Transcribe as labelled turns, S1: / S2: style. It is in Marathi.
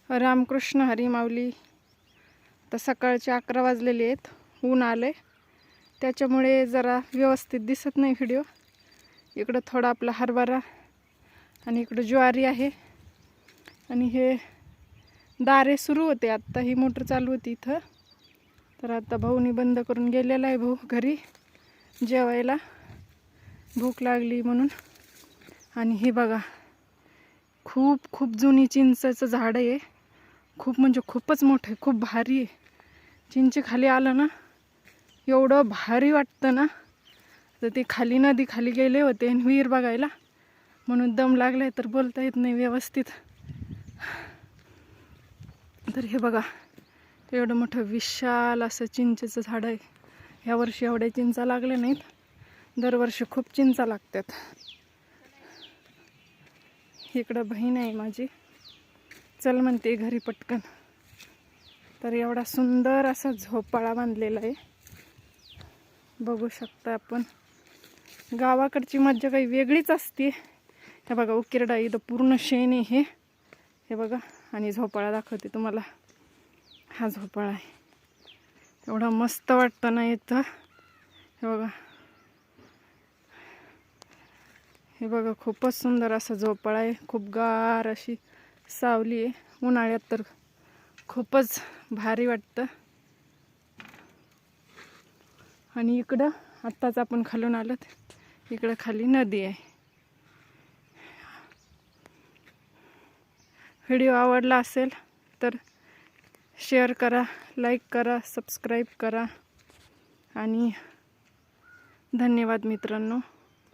S1: रामकृष्ण हरी माऊली. तर सकाळचे 11 वाजलेले आहेत. ऊन आले त्याच्यामुळे जरा व्यवस्थित दिसत नाही व्हिडिओ. इकडं थोडा आपला हरभरा आणि इकडं ज्वारी आहे. आणि हे दारे सुरू होते. आत्ता ही मोटर चालू होती इथं. तर आता भाऊनी बंद करून गेलेला आहे. भाऊ घरी जेवायला, भूक लागली म्हणून. आणि हे बघा, खूप खूप जुनी चिंचेचं झाड आहे. खूप म्हणजे खूपच मोठं आहे, खूप भारी आहे. चिंचे खाली आलं ना एवढं भारी वाटतं ना. तर ते खाली नदी खाली गेले होते आणि विहीर बघायला, म्हणून दम लागलाय तर बोलता येत नाही व्यवस्थित. तर हे बघा, एवढं मोठं विशाल असं चिंचेचं झाड आहे. ह्यावर्षी एवढ्या चिंचा लागल्या नाहीत, दरवर्षी खूप चिंचा लागतात. इकडं बहीण आहे माझी, चल म्हणते घरी पटकन. तर एवढा सुंदर असा झोपाळा बांधलेला आहे, बघू शकता आपण. गावाकडची मज्जा काही वेगळीच असते. हे बघा, उकिरडा इथं पूर्ण शेण आहे हे बघा. आणि झोपाळा दाखवते तुम्हाला. हा झोपाळा आहे, एवढा मस्त वाटतं ना इथं. हे बघा, हे बघा, खूपच सुंदर असा झोपाळा आहे. खूप गार अशी सावली आहे. उन्हाळ्यात तर खूपच भारी वाटतं. आणि इकडं आत्ताच आपण खालून आलोत, इकडं खाली नदी आहे. व्हिडिओ आवडला असेल तर शेअर करा, लाईक करा, सबस्क्राईब करा. आणि धन्यवाद मित्रांनो.